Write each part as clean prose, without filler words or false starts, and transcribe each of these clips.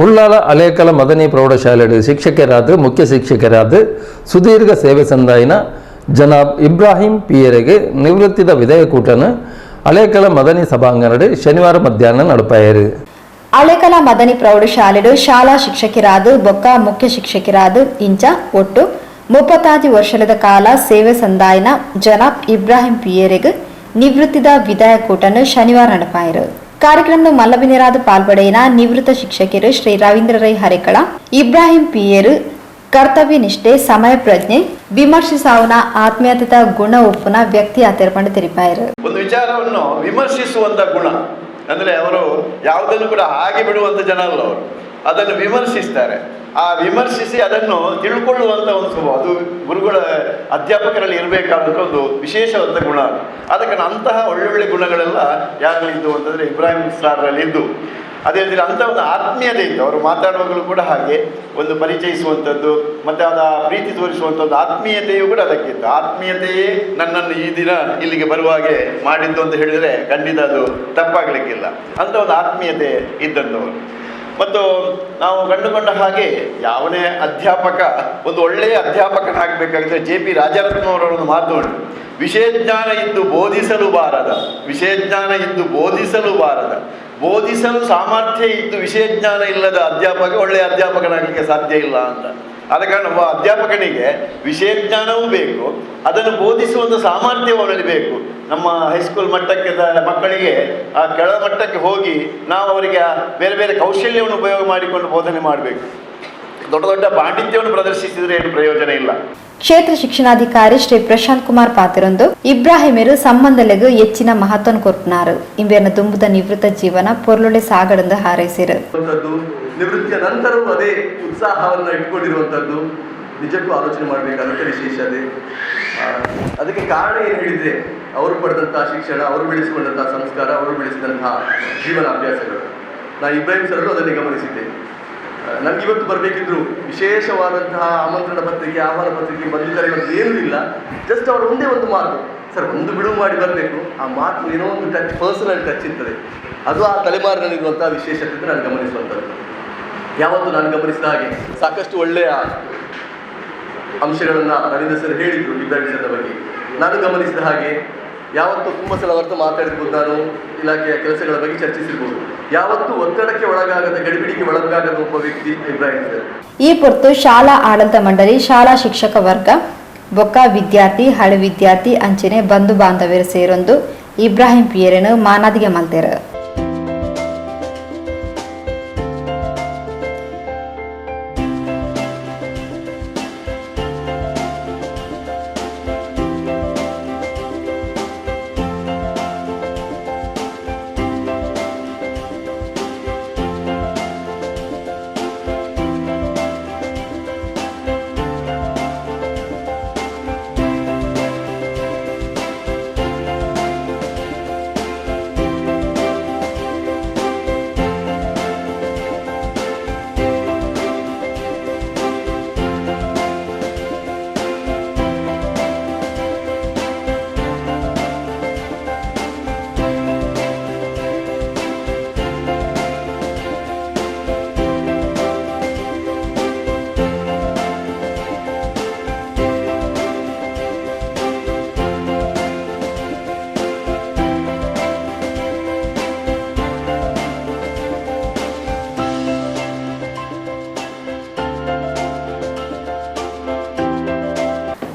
ಉಳ್ಳಾಲ ಹಳೇಕಲ ಮದನಿ ಪ್ರೌಢಶಾಲೆಯ ಶಿಕ್ಷಕರಾದ ಮುಖ್ಯ ಶಿಕ್ಷಕರಾದ ಸುದೀರ್ಘ ಸೇವೆ ಸಂದಾಯಿನ ಜನಾಬ್ ಇಬ್ರಾಹಿಂ ಪಿಯರೆಗೆ ನಿವೃತ್ತಿದ ವಿಧೇಯಕೂಟನ ಹಳೇಕಲ ಮದನಿ ಸಭಾಂಗಣದ ಶನಿವಾರ ಮಧ್ಯಾಹ್ನ ನಡಪಾಯರು. ಹಳೇಕಲ ಮದನಿ ಪ್ರೌಢಶಾಲೆಯ ಶಾಲಾ ಶಿಕ್ಷಕರಾದ ಬೊಕ್ಕ ಮುಖ್ಯ ಶಿಕ್ಷಕರಾದ ಇಂಚ ಒಟ್ಟು 35 ವರ್ಷದ ಕಾಲ ಸೇವೆ ಸಂದಾಯಿನ ಜನಾಬ್ ಇಬ್ರಾಹಿಂ ಪಿಯರೆಗೆ ನಿವೃತ್ತಿದ ವಿದಾಯಕೂಟನ್ನು ಶನಿವಾರ ನಡಪಾಯರು. ಕಾರ್ಯಕ್ರಮದ ಮಲ್ಲಬಿನಿರಾದ ಪಾಲ್ಪಡೆಯಿನ ನಿವೃತ್ತ ಶಿಕ್ಷಕರು ಶ್ರೀ ರವೀಂದ್ರ ರೈ ಹರೇಕಳ ಇಬ್ರಾಹಿಂ ಪಿಯರು ಕರ್ತವ್ಯ ನಿಷ್ಠೆ ಸಮಯ ಪ್ರಜ್ಞೆ ವಿಮರ್ಶಿಸಾವನ ಆತ್ಮೀಯತಾ ಗುಣ ಒಪ್ಪುನ ವ್ಯಕ್ತಿ ಆತರ್ಪಣೆ ತೆರಿಪಾಯರು. ಒಂದು ವಿಚಾರವನ್ನು ವಿಮರ್ಶಿಸುವಂತ ಗುಣ ಅಂದ್ರೆ ಅವರು ಯಾವುದನ್ನು ಕೂಡ ಹಾಗೆ ಬಿಡುವಂತ ಜನ ಅಲ್ಲ, ಅವರು ಅದನ್ನು ವಿಮರ್ಶಿಸ್ತಾರೆ. ಆ ವಿಮರ್ಶಿಸಿ ಅದನ್ನು ತಿಳ್ಕೊಳ್ಳುವಂತ ಒಂದು ಸ್ವಭಾವ ಅದು ಗುರುಗಳ ಅಧ್ಯಾಪಕರಲ್ಲಿ ಇರಬೇಕಾದಂಥ ಒಂದು ವಿಶೇಷವಾದ ಗುಣ. ಅದಕ್ಕೆ ಅಂತಹ ಒಳ್ಳೊಳ್ಳೆ ಗುಣಗಳೆಲ್ಲ ಯಾರಲ್ಲಿದ್ದು ಅಂತಂದ್ರೆ ಇಬ್ರಾಹಿಂ ಸಾರ್ರಲ್ಲಿ ಇದ್ದು. ಅದೇ ರೀತಿ ಅಂಥ ಒಂದು ಆತ್ಮೀಯತೆ ಇತ್ತು. ಅವರು ಮಾತಾಡುವಾಗಲೂ ಕೂಡ ಹಾಗೆ ಒಂದು ಪರಿಚಯಿಸುವಂಥದ್ದು ಮತ್ತು ಅದರ ಪ್ರೀತಿ ತೋರಿಸುವಂಥದ್ದು ಆತ್ಮೀಯತೆಯೂ ಕೂಡ ಅದಕ್ಕಿತ್ತು. ಆತ್ಮೀಯತೆಯೇ ನನ್ನನ್ನು ಈ ದಿನ ಇಲ್ಲಿಗೆ ಬರುವ ಹಾಗೆ ಮಾಡಿದ್ದು ಅಂತ ಹೇಳಿದರೆ ಖಂಡಿತ ಅದು ತಪ್ಪಾಗಲಿಕ್ಕಿಲ್ಲ. ಅಂಥ ಒಂದು ಆತ್ಮೀಯತೆ ಇದ್ದಂಥವರು. ಮತ್ತು ನಾವು ಕಂಡುಕೊಂಡ ಹಾಗೆ ಯಾವನೇ ಅಧ್ಯಾಪಕ ಒಂದು ಒಳ್ಳೆಯ ಅಧ್ಯಾಪಕನಾಗಬೇಕಾಗಿದ್ದರೆ JP ರಾಜರತ್ನವರ ಒಂದು ಮಾತು ಉಂಟು, ವಿಷಯ ಜ್ಞಾನ ಇದ್ದು ಬೋಧಿಸಲು ಬಾರದ, ವಿಷಯ ಜ್ಞಾನ ಇದ್ದು ಬೋಧಿಸಲು ಬಾರದ, ಬೋಧಿಸಲು ಸಾಮರ್ಥ್ಯ ಇದ್ದು ವಿಷಯ ಜ್ಞಾನ ಇಲ್ಲದ ಅಧ್ಯಾಪಕ ಒಳ್ಳೆಯ ಅಧ್ಯಾಪಕನಾಗಲಿಕ್ಕೆ ಸಾಧ್ಯ ಇಲ್ಲ ಅಂತ. ಆದ ಕಾರಣ ಒಬ್ಬ ಅಧ್ಯಾಪಕನಿಗೆ ವಿಷಯ ಜ್ಞಾನವೂ ಬೇಕು, ಅದನ್ನು ಬೋಧಿಸುವಂಥ ಸಾಮರ್ಥ್ಯವೂ ಅವರಲ್ಲಿ ಬೇಕು. ನಮ್ಮ ಹೈಸ್ಕೂಲ್ ಮಟ್ಟಕ್ಕೆ ಮಕ್ಕಳಿಗೆ ಆ ಕೆಳ ಮಟ್ಟಕ್ಕೆ ಹೋಗಿ ನಾವು ಅವರಿಗೆ ಬೇರೆ ಬೇರೆ ಕೌಶಲ್ಯವನ್ನು ಉಪಯೋಗ ಮಾಡಿಕೊಂಡು ಬೋಧನೆ ಮಾಡಬೇಕು. ದೊಡ್ಡ ದೊಡ್ಡ ಪಾಂಡಿತ್ಯವನ್ನು ಪ್ರದರ್ಶಿಸಿದರೆ ಏನು ಪ್ರಯೋಜನ ಇಲ್ಲ. ಕ್ಷೇತ್ರ ಶಿಕ್ಷಣಾಧಿಕಾರಿ ಶ್ರೀ ಪ್ರಶಾಂತ್ ಕುಮಾರ್ ಪಾತಿರೊಂದು ಇಬ್ರಾಹಿಮರು ಸಂಬಂಧಲೆಗು ಹೆಚ್ಚಿನ ಮಹತ್ವನ ಕೊರ್ಪನಾರು ಇಂಬೇನ ತುಂಬುದ ನಿವೃತ್ತ ಜೀವನ ಪೊರ್ಲೊಡೆ ಸಾಗಡೆಂದು ಹಾರೈಸಿರು. ನಿವೃತ್ತಿಯ ನಂತರವೂ ಅದೇ ಉತ್ಸಾಹವನ್ನು ಇಟ್ಕೊಂಡಿರುವಂಥದ್ದು ನಿಜಕ್ಕೂ ಆಲೋಚನೆ ಮಾಡಬೇಕಾದಂಥ ವಿಶೇಷತೆ. ಅದಕ್ಕೆ ಕಾರಣ ಏನು ಹೇಳಿದರೆ ಅವರು ಪಡೆದಂತಹ ಶಿಕ್ಷಣ, ಅವರು ಬೆಳೆಸಿಕೊಂಡಂತಹ ಸಂಸ್ಕಾರ, ಅವರು ಬೆಳೆಸಿದಂತಹ ಜೀವನ ಅಭ್ಯಾಸಗಳು. ನಾನು ಇಬ್ರಾಹಿಂ ಸರಲ್ಲೂ ಅದನ್ನೇ ಗಮನಿಸಿದ್ದೆ. ನಮ್ಗೆ ಇವತ್ತು ಬರಬೇಕಿದ್ರು ವಿಶೇಷವಾದಂತಹ ಆಮಂತ್ರಣ ಪತ್ರಿಕೆ, ಆಹ್ವಾನ ಪತ್ರಿಕೆ ಬಂದು ಕರೆಯುವಂಥದ್ದು ಏನೂ ಇಲ್ಲ. ಜಸ್ಟ್ ಅವರು ಒಂದೇ ಒಂದು ಮಾತು, ಸರ್ ಒಂದು ಬಿಡುವು ಮಾಡಿ ಬರಬೇಕು. ಆ ಮಾತು ಏನೋ ಒಂದು ಟಚ್, ಪರ್ಸನಲ್ ಟಚ್ ಇರ್ತದೆ. ಅದು ಆ ತಲೆಮಾರಿನಲ್ಲಿರುವಂತಹ ವಿಶೇಷತೆ ಅಂತ ನಾನು ಗಮನಿಸುವಂಥದ್ದು. ಯಾವತ್ತು ನಾನು ಗಮನಿಸಿದ ಹಾಗೆ ಸಾಕಷ್ಟು ಒಳ್ಳೆಯ ಅಂಶಗಳನ್ನು ರವೀಂದ್ರ ಸರ್ ಹೇಳಿದರು ಇಬ್ರಾಹಿಂ ಸರ್ನ ಬಗ್ಗೆ. ನಾನು ಗಮನಿಸಿದ ಹಾಗೆ ಯಾವತ್ತು ತುಂಬ ಸಲ ಅವತ್ತು ಮಾತಾಡಿರ್ಬೋದು, ನಾನು ಇಲಾಖೆಯ ಕೆಲಸಗಳ ಬಗ್ಗೆ ಚರ್ಚಿಸಿರ್ಬೋದು. ಯಾವತ್ತು ಒತ್ತಡಕ್ಕೆ ಒಳಗಾಗದ, ಗಡಿಬಿಡಿಗೆ ಒಳಗಾಗದ ಒಬ್ಬ ವ್ಯಕ್ತಿ ಇಬ್ರಾಹಿಂ ಸರ್. ಈ ಹೊರತು ಶಾಲಾ ಆಡಳಿತ ಮಂಡಳಿ, ಶಾಲಾ ಶಿಕ್ಷಕ ವರ್ಗ, ಬೊಕ್ಕ ವಿದ್ಯಾರ್ಥಿ, ಹಳೆ ವಿದ್ಯಾರ್ಥಿ ಅಂಚನೆ ಬಂಧು ಬಾಂಧವ್ಯರು ಸೇರೊಂದು ಇಬ್ರಾಹಿಂ ಪಿಯರನ್ನು ಮಾನಾದಿಗೆ ಮಲ್ತೇರು.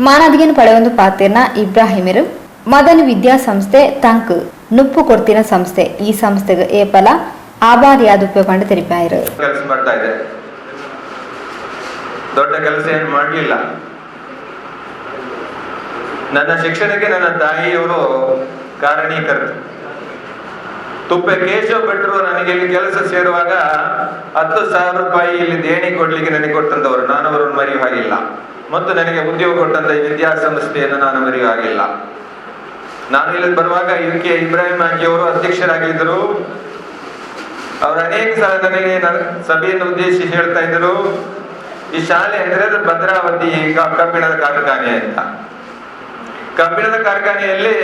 ಮಾನಾದಿಗೆನ ಪಡೆಯೊಂದು ಪಾತಿರ್ನ ಇಬ್ರಾಹಿಮರು ಮದನ್ ವಿದ್ಯಾಸಂಸ್ಥೆ ತಂಕ್ ನುಪ್ಪು ಕೊಡ್ತಿನ ಸಂಸ್ಥೆ ಈ ಸಂಸ್ಥೆಗೆ ಏಪಲ ಆಭಾರಿಯಾದ ಉಪಯೋಗ ತೆರಿಪಾಯರು. ಕೆಲಸ ಮಾಡ್ತಾ ಇದೆ, ದೊಡ್ಡ ಕೆಲಸ ಏನು ಮಾಡಲಿಲ್ಲ. ನನ್ನ ಶಿಕ್ಷಣಕ್ಕೆ ನನ್ನ ತಾಯಿಯವರು ಕಾರಣೀಕರ್ತರು. ತುಪ್ಪೆ ಕೇಶವ ಭಟ್ರು ನನಗೆ ಇಲ್ಲಿ ಕೆಲಸ ಸೇರುವಾಗ 10,000 ರೂಪಾಯಿ ಇಲ್ಲಿ ದೇಣಿ ಕೊಡ್ಲಿಕ್ಕೆ ನನಗೆ ಕೊಟ್ಟಂತವರು, ನಾನು ಅವರನ್ನು ಮರೆಯುವ ಹಾಗಿಲ್ಲ. ಮತ್ತು ನನಗೆ ಉದ್ಯೋಗ ಕೊಟ್ಟಂತ ವಿದ್ಯಾಸಂಸ್ಥೆಯನ್ನು ನಾನು ಮರೆಯುವ ಹಾಗಿಲ್ಲ. ನಾನು ಇಲ್ಲಿ ಬರುವಾಗ ಇದಕ್ಕೆ ಇಬ್ರಾಹಿಂ ಅವರು ಅಧ್ಯಕ್ಷರಾಗಿದ್ದರು. ಅವರು ಅನೇಕ ಸಲ ನನಗೆ ಸಭೆಯನ್ನು ಉದ್ದೇಶಿಸಿ ಹೇಳ್ತಾ ಇದ್ರು, ಈ ಶಾಲೆ ಅಂದ್ರೆ ಅದು ಭದ್ರಾವತಿ ಕಬ್ಬಿಣದ ಕಾರ್ಖಾನೆ ಅಂತ. ಕಬ್ಬಿಣದ ಕಾರ್ಖಾನೆಯಲ್ಲಿ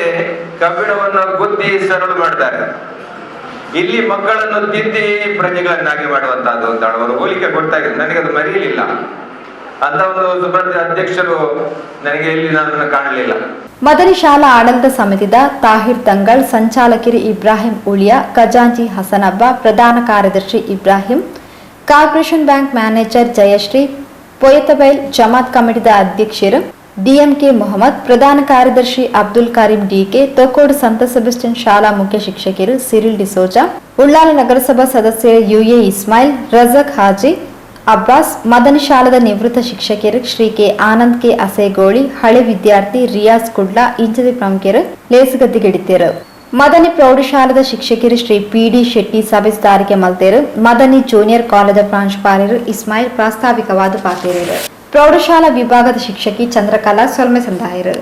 ಕಬ್ಬಿಣವನ್ನು ಗುದ್ದಿ ಸರಳು ಮಾಡ್ತಾರೆ. ಇಲ್ಲಿ ಮಕ್ಕಳನ್ನು ತಿದ್ದಿ ಪ್ರಜೆಗಳನ್ನಾಗಿ ಮಾಡುವಂತಹದ್ದು ಅಂತ ಅವರು ಹೋಲಿಕೆ ಕೊಡ್ತಾ ಇದ್ರು. ನನಗೆ ಅದು ಮರೆಯಲಿಲ್ಲ. ಅಂತ ಒಂದು ಸುಬ್ರತ ಅಧ್ಯಕ್ಷರು ನನಗೆ ಇಲ್ಲಿ ನನ್ನನ್ನು ಕಾಣಲಿಲ್ಲ. ಮದನಿ ಶಾಲಾ ಆಡಳಿತ ಸಮಿತಿದ ತಾಹಿರ್ ದಂಗಳ್, ಸಂಚಾಲಕರು ಇಬ್ರಾಹಿಂ ಉಳಿಯಾ, ಖಜಾಂಚಿ ಹಸನಬ್ಬ, ಪ್ರಧಾನ ಕಾರ್ಯದರ್ಶಿ Ibrahim, corporation bank manager Jayashree, Poyathabail Jamath ಕಮಿಟಿದ ಅಧ್ಯಕ್ಷರು ಡಿಎಂಕೆ ಮೊಹಮ್ಮದ್, ಪ್ರಧಾನ ಕಾರ್ಯದರ್ಶಿ ಅಬ್ದುಲ್ ಕರೀಂ ಡಿಕೆ, ತೊಕ್ಕೋಡು ಸಂತ ಸೆಬಸ್ಟಿಯನ್ ಶಾಲಾ ಮುಖ್ಯ ಶಿಕ್ಷಕರು ಸಿರಿಲ್ ಡಿಸೋಜಾ, ಉಳ್ಳಾಲ ನಗರಸಭಾ ಸದಸ್ಯರು ಯುಎ ಇಸ್ಮಾಯಿಲ್, ರಜಾಕ್ ಹಾಜಿ, ಅಬ್ಬಾಸ್, ಮದನಿ ಶಾಲಾದ ನಿವೃತ್ತ ಶಿಕ್ಷಕರು ಶ್ರೀ ಕೆ ಆನಂದ್ ಕೆ ಅಸೇಗೋಳಿ, ಹಳೆ ವಿದ್ಯಾರ್ಥಿ ರಿಯಾಜ್ ಕುಡ್ಲಾ ಇಂಚದಿ ಪ್ರಮುಖರು ಲೇಸುಗದ್ದಿಗೆಡಿತರು. ಮದನಿ ಪ್ರೌಢಶಾಲಾದ ಶಿಕ್ಷಕರು ಶ್ರೀ ಪಿಡಿ ಶೆಟ್ಟಿ ಸಭೆದಾರಿಕೆ ಮಲ್ತೇರು. ಮದನಿ ಜೂನಿಯರ್ ಕಾಲೇಜ್ ಪ್ರಾಂಶುಪಾಲರು ಇಸ್ಮಾಯಿಲ್ ಪ್ರಾಸ್ತಾವಿಕವಾದ ಪಾತೇರು. ಪ್ರೌಢಶಾಲಾ ವಿಭಾಗದ ಶಿಕ್ಷಕಿ ಚಂದ್ರಕಲಾ ಸೊಲ್ಮೆ ಸಂದಾಯರು.